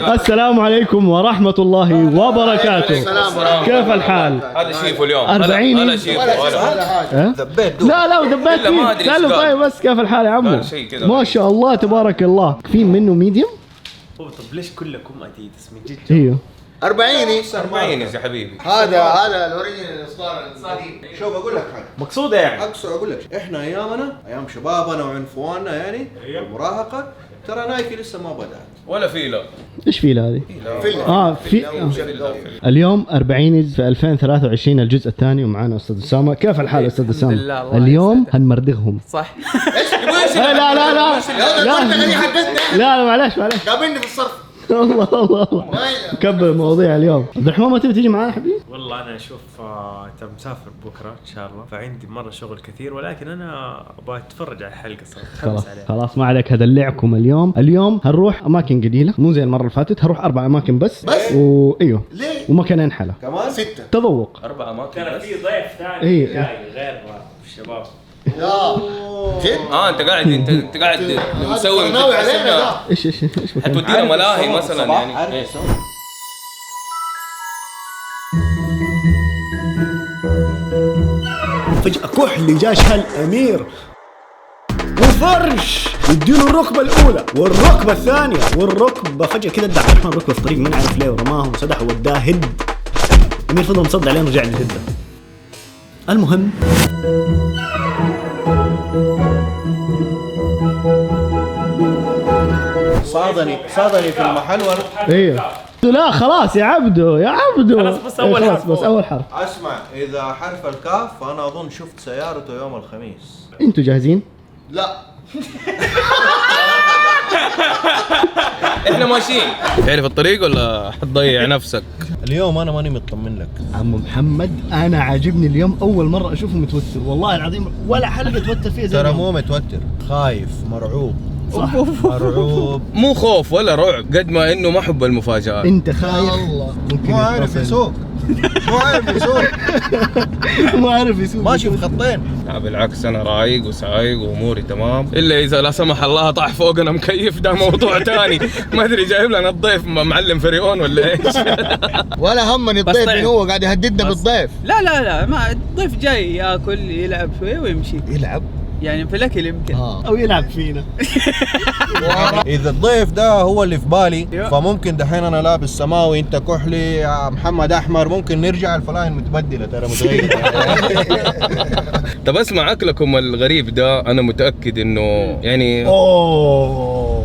السلام عليكم ورحمة الله وبركاته. كيف الحال؟ هذا شيفه اليوم 40 هذا شيفه ذبيت لا ذبيت فيه. سلم طيب بس كيف الحال يا عمو؟ ما شاء الله تبارك الله. في منه ميديوم؟ طب ليش كلكم اديداس من جد؟ ايوه 40 يا حبيبي. هذا الاوريجينال الاصدار القديم. شوف اقول لك حاجه مقصوده يعني اقصد اقول لك احنا ايامنا ايام شبابنا وعنفواننا يعني المراهقه ترى نايكي لسه ما بدات ولا فيلا. ايش فيلا هذه؟ في اليوم 40 في 2023 الجزء الثاني ومعانا استاذ اسامه. كيف الحال استاذ اسامه؟ اليوم هنمردغهم صح. لا لا لا لا لا معلش قابلني في الصرف. الله كبر المواضيع اليوم. عبد الرحمن ما تبي تيجي معنا حبيبي؟ والله انا اشوف مسافر بكره ان شاء الله، فعندي مره شغل كثير، ولكن انا ابغى اتفرج على الحلقه صراحه. خلاص ما عليك، هدلعكم اليوم هنروح اماكن قليله مو زي المره اللي فاتت. هروح 4 اماكن بس وايوه ليه؟ ومكانين حلا كمان 6 تذوق. 4 اماكن كان في ضيف ثاني جاي غير الشباب. لا جد؟ انت قاعد مسوي ناوي علينا. ايش حتودينا ملاهي مثلا يعني. فجأة كحلي جاش هالامير وفرش يديله الركبة الأولى والركبة الثانية والركبة فجأة كده ادى عبد الرحمن ركبة في الطريق ما نعرف ليه ورماه وسدح ووداه هد. الأمير فضل مصدع عليه ورجع للهدة. المهم صادني في المحل ايوه لا خلاص يا عبدو خلاص بس أول حرف. بس أول حرف. اسمع اذا حرف الكاف فانا اظن شفت سيارته يوم الخميس. انتوا جاهزين؟ لا احنا ماشيين. تعرف الطريق ولا حتضيع نفسك؟ اليوم انا ماني مطمن لك عمو محمد انا عاجبني اليوم اول مره اشوفه متوتر والله العظيم ولا حلقه توتر فيها زي ترى اليوم. مو متوتر، خايف مرعوب. مرعوب. مو خوف ولا رعب قد ما انه ما حب المفاجآت. انت خايف ممكن مو عارف يسوق. ما عارف يسوق ماشي في خطين. لا بالعكس انا رايق وسايق واموري تمام، الا اذا لا سمح الله طاح فوقنا مكيف ده موضوع ثاني. ما ادري جايب لنا الضيف معلم فريون ولا ايش. ولا همني الضيف من هو قاعد يهددنا بالضيف. لا ما الضيف جاي ياكل يلعب شويه ويمشي. يلعب يعني في الاكل يمكن او يلعب فينا. اذا الضيف ده هو اللي في بالي فممكن دحين انا لابس سماوي انت كحلي يا محمد احمر، ممكن نرجع الفلاين متبدله ترى متغيره. طب اسمع اكلكم الغريب ده انا متاكد انه يعني اوه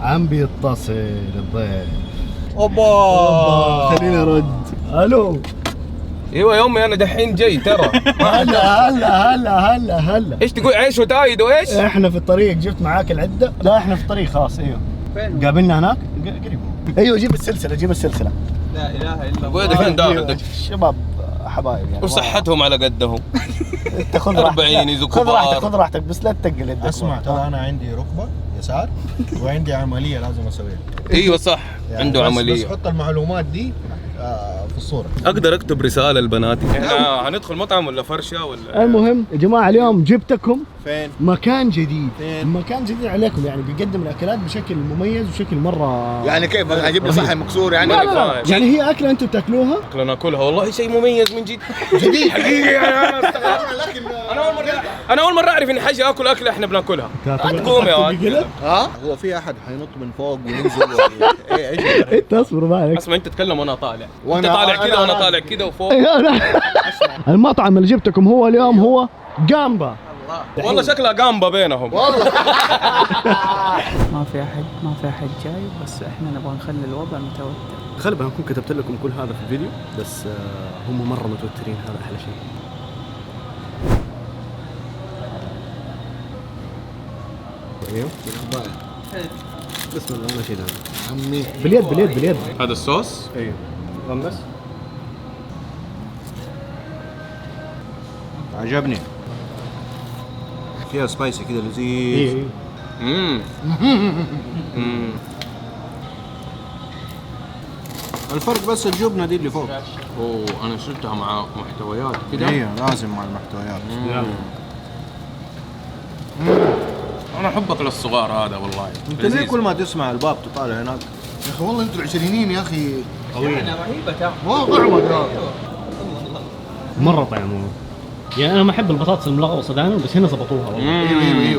عم بيتصل الضيف. اوبا خليني ارد. الو ايوه يا امي انا دحين جاي ترى. هلا ايش تقول عيش وتايد وايش؟ احنا في الطريق. جبت معاك العده؟ لا احنا في الطريق خلاص. ايوه فين قابلنا هناك قريب. ايوه جيب السلسله لا اله الا ابوي الله. دحين داخل الشباب حبايب يعني وصحتهم على قدهم. انت خذ 40 يزقوا بعض. خذ راحتك بس لا تتقل يدك. اسمع ترى انا عندي ركبه يسار وعندي عمليه لازم اسويها. ايوه صح يعني عنده بس عمليه. حط المعلومات دي في الصوره. اقدر اكتب رساله لبناتي. احنا هندخل مطعم ولا فرشه ولا؟ المهم يا جماعه اليوم جبتكم فين؟ مكان جديد. فين؟ مكان جديد عليكم يعني بيقدم الاكلات بشكل مميز وشكل مره يعني كيف اجيب لي صحن مكسور يعني؟ لا يعني هي اكله انتم بتاكلوها اكله ناكلها والله شيء مميز من جد. جديد حقيقي انا اول مره اعرف ان حاجه اكل اكله احنا بناكلها. تقوم يا ولد. هو في احد حينط من فوق وينزل ايش؟ انت اصبر معك. اسمع انت تتكلم وانا طالع. انت طالع كده وانا طالع كده وفوق. المطعم اللي جبتكم هو اليوم هو جامبا. والله شكلها جامبا بينهم. ما في احد جاي، بس احنا نبغى نخلي الوضع متوتر. غالبا اكون كتبت لكم كل هذا في الفيديو بس هم مره متوترين. هذا احلى شيء. ايوه بسم الله ما شيء عمي. باليد هذا الصوص. ايوه غمس. عجبني فيها سبايسي كده لذيذ. الفرق بس الجبنه دي اللي فوق. اوه انا شلتها مع محتويات كده. ايوه لازم مع المحتويات. انا احب اكل الصغار هذا والله. انت ليه كل ما تسمع الباب تطالع هناك؟ يا اخي والله انتوا العشرينيين يا اخي احنا رهيبه ترى. والله طعمه ترى. مره طعم والله. يعني انا ما احب البطاطس الملغوصه دائما، بس هنا ظبطوها والله.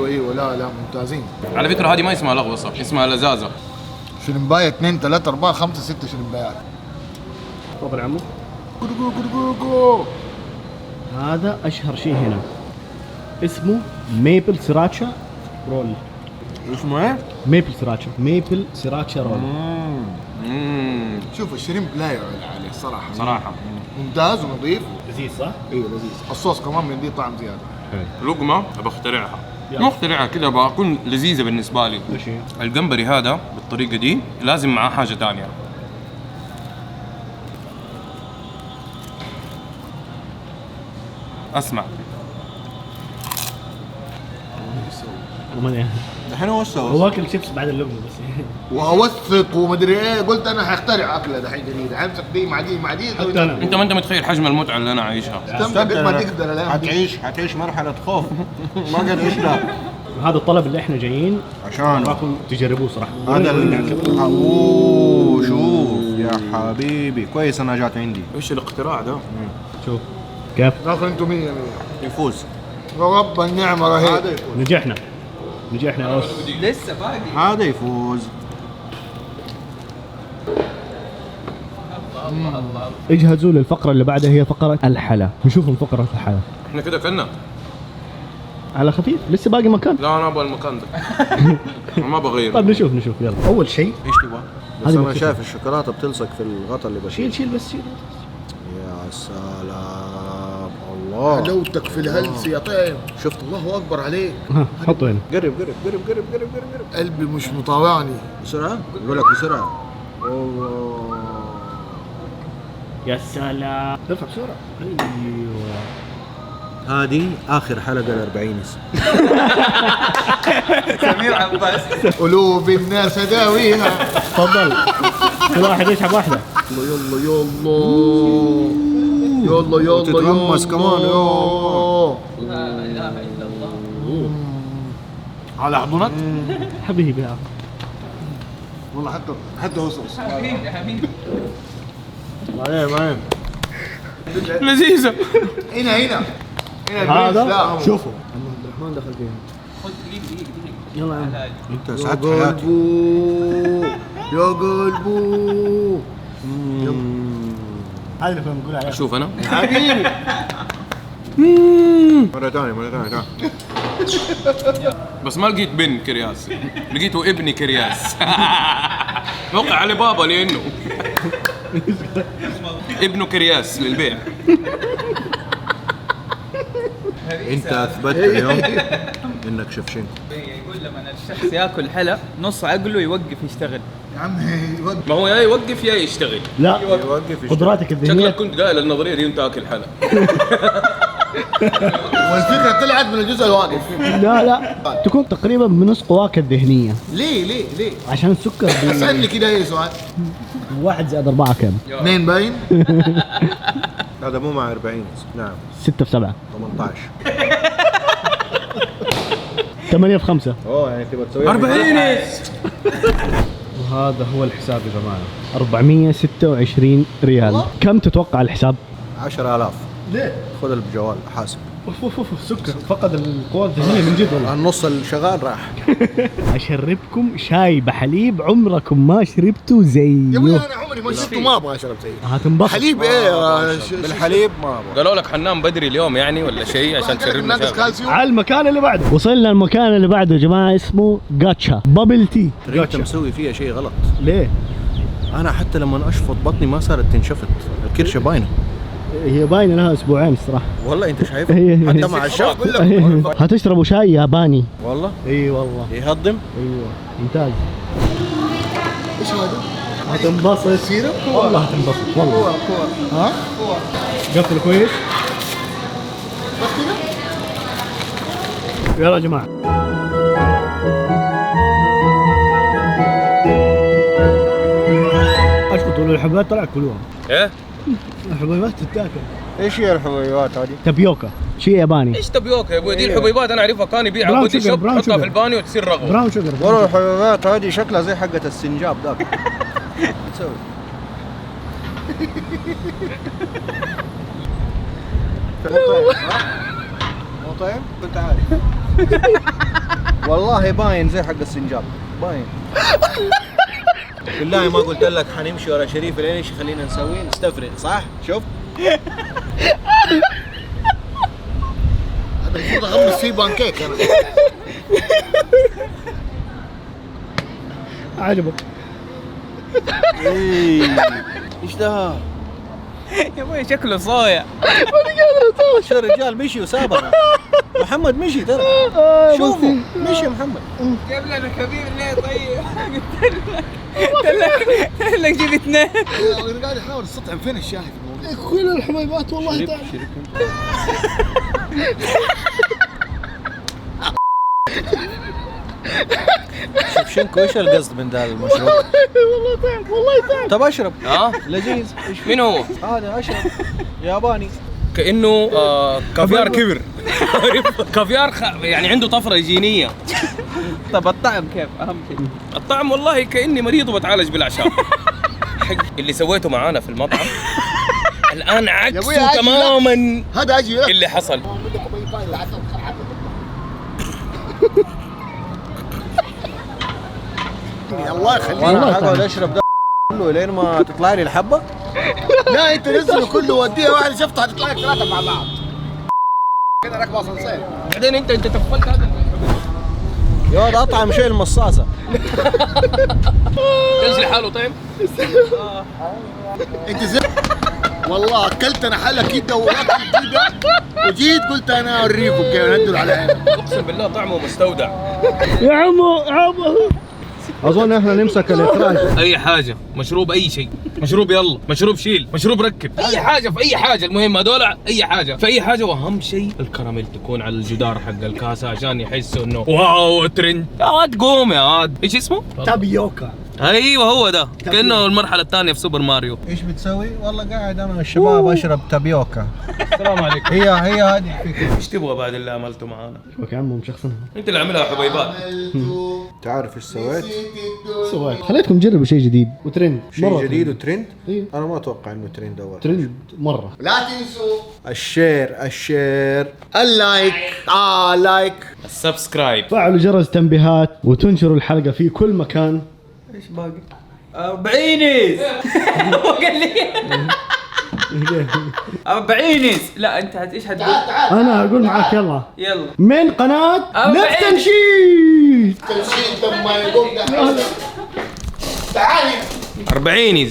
ايوه لا ممتازين. على فكره هذه ما اسمها لغوصه، اسمها لزازه. شرمبايه 2 3 4 5 6 شرمبايات. تفضل يا عمو. جو. هذا اشهر شيء هنا، اسمه ميبل سيراتشا رول. اسمه ايه؟ ميبل سيراتشا رول. شوف الشريمب لا يعلى عليه صراحه. صراحه ممتاز ونظيف. لذيذ صح؟ ايوه لذيذ. الصوص كمان من دي طعم زياده. لقمه بخترعها، مو اخترعها كذا، بكون لذيذه بالنسبه لي. ايش هي؟ الجمبري هذا بالطريقه دي لازم معاه حاجه ثانيه. اسمع دحين هو السوس. هو اكل شيبس بعد اللقمه بس. واوثق ومدري ايه، قلت انا حخترع اكله دحين جديده، حمسك دي مع دي مع دي. حتى انا انت ما انت متخيل حجم المتعه اللي انا عايشها. استمتع قد ما تقدر الان. حتعيش مرحله خوف. ما قد ايش ده هذا الطلب اللي احنا جايين عشانه. نبغاكم تجربوه صراحه. هذا اوه شوف يا حبيبي، كويس انا جات عندي. ايش الاختراع ده؟ شوف كيف ناخذ انتم 100 يفوز. يا رب النعمه رهيب. نجحنا يا اوس. لسه باقي. هذا يفوز. اجهزوا للفقره اللي بعدها، هي فقره الحلا. نشوف من فقره الحلا احنا كده كلنا على خفيف، لسه باقي مكان. لا انا ابغى المكان ده. ما بغير. طيب نشوف يلا. اول شيء ايش تبغى؟ بس هذه انا بكتب. شايف الشوكولاته بتلصق في الغطاء اللي بشيل. شيل بس. يا سلام الله. حلاوتك في الهلس يا طيب. شفت؟ الله اكبر عليك. ها حطه هنا. قرب. قلبي مش مطاوعني. بسرعه بقول لك بسرعه. الله. يا سلام، ارفع بسرعه. ايوه هذه اخر حلقه ل 40 اسم. سمير عباس. قلوب الناس اداويها. تفضل، كل واحد يسحب واحده. يلا وتتغمس كمان. لا اله الا الله. على حضنك. حبيبي يا والله حتى وصل. حبيبي. معين لذيذه. هنا هذا شوفوا عبد الرحمن دخل فيها. خذ دقيقه. يلا يا عم. انت سعدت حياتي. يا قلبو. هذا اللي كنا بنقول عليه. شوف انا حبيبي. مره ثانيه. بس ما لقيت بن كرياس، لقيته ابن كرياس. موقع علي بابا لانه ابنه كرياس للبيع. انت اثبتت اليوم انك شفشين. يقول لما الشخص ياكل حلا نص عقله يوقف يشتغل. يا عمي ما هو يا يوقف يا يشتغل. لا يوقف قدراتك الذهنيه. شكلك كنت قايل النظريه دي وانت اكل حلا. والفكره طلعت من الجزء الواقف. لا تكون تقريبا بنص قواك الذهنيه. ليه عشان السكر اسالني كده اي سؤال. 1 زائد 4 كم؟ 2 باين. هذا مو مع 40. نعم 6 في 7 18. 8 في 5. اوه يعني تبغى تسوي 40. وهذا هو الحساب يا جماعه، 426 ريال. كم تتوقع الحساب؟ 10000. ليه؟ خذ الجوال حاسب. السكر فقد القوة الذهنية من جد والله. النص الشغال راح. اشربكم شاي بحليب عمركم ما شربتوا يا ابوي زيه. انا عمري ما شربته، ما ابغى اشرب زيه. هتنبسط. حليب ايه بالحليب ما ابغى. قالوا لك حنام بدري اليوم يعني ولا شيء عشان تشربنا ناقص شاي. كالسيوم. على المكان اللي بعده. وصلنا المكان اللي بعده يا جماعة، اسمه جاتشا بابل تي. انت مسوي فيها شيء غلط. ليه؟ انا حتى لما اشفط بطني ما صارت تنشفط، الكرشه باينه. هي باينه لها اسبوعين الصراحه. والله انت شايف هي- حتى مع الشفط. هتشربوا شاي ياباني. والله اي والله. يهضم. ايوه ممتاز. ايش هذا؟ هتنبسط. سيرم؟ والله هتنبسط والله. ها؟ قفل كويس. يلا يا جماعه. اشفطوا الحبات طلع كلوها. ايه الحبيبات تتاكل. ايش هي الحلويات هذه؟ تابيوكا شيء ياباني. ايش تبيوكا يا ابوي؟ دي الحبيبات انا اعرفها، كان يبيع براون بودي شوجر، شوب، براون تحطها شوجر. في البانيو وتصير رغوه. براون شوجر. والله الحلويات هذه شكلها زي حقة السنجاب ذاك. اسوي؟ مو طيب؟ كنت عارف. والله باين زي حق السنجاب، باين. بالله ما قلت لك حنمشي ورا شريف لين ايش خلينا نسوي؟ نستفرغ صح؟ شوف انا المفروض اغمس فيه بانكيك انا. عجبك؟ ايش ده؟ يا ابوي شكله صايع. شو الرجال مشي وسابنا. محمد مشي ترى. شوفوا مشي محمد. جاب لنا كبير ليه طيب؟ قلت لك جيب اثنين. انا قاعد احاول استطعم فين الشاهي في الموضوع. كل الحبيبات والله تعال. شوف شنكو ايش القصد من ذا المشروب؟ والله تعب والله تعب. طب اشرب. لذيذ. مين هو؟ هذا اشرب ياباني. كأنه كافيار كبر. كافيار يعني عنده طفرة جينية. طب الطعم كيف؟ اهم شيء الطعم والله كأني مريض وبتعالج بالأعشاب. حق اللي سويته معانا في المطعم الآن عكسه تماما هذا اجي لك. اللي حصل. الله يخليك. وانا اقعد اشرب ده كله لين ما تطلع لي الحبه. لا انت نزله كله وديه واحد شفته هتطلع لك ثلاثه مع بعض. كده راكب اسانسير. بعدين انت تفلت هذا يا ولد اطعم شيء المصاصه. كلش لحاله طيب. انت زي والله اكلت انا حلا كده واكل كده وجيت قلت انا اوريكم كيف ندل على عيني. اقسم بالله طعمه مستودع. يا عمو اظن احنا نمسك الاخراج. اي حاجه، مشروب اي شيء، مشروب يلا، مشروب شيل، مشروب ركب، اي حاجه في اي حاجه، المهم هذول اي حاجه في اي حاجه، واهم شيء الكراميل تكون على الجدار حق الكاسه عشان يحسوا انه واو ترند. عاد قوم يا عاد، ايش اسمه؟ تابيوكا. ايوه هو ده، كانه المرحله الثانيه في سوبر ماريو. ايش بتسوي؟ والله قاعد انا والشباب اشرب تابيوكا. السلام عليكم. هي هذه الفكره. ايش تبغى بعد اللي عملته معانا؟ شوفك يا عمو مشخصنها. انت اللي عاملها حبيبات. تعرف ايش سويت؟ سويت خليتكم تجربوا شيء جديد وترند. شيء جديد وترند؟ إيه. انا ما اتوقع انه ترند اول. ترند مره. لا تنسوا الشير اللايك. لايك. السبسكرايب. فعلوا جرس تنبيهات وتنشروا الحلقه في كل مكان. ايش باقي؟ بعينيس. قال لي بعينيس. لا انت ايش هتقول؟ انا اقول معاك يلا يلا من قناه نفس تنشيد. تنشيد لما يقوم ده. تعالي 40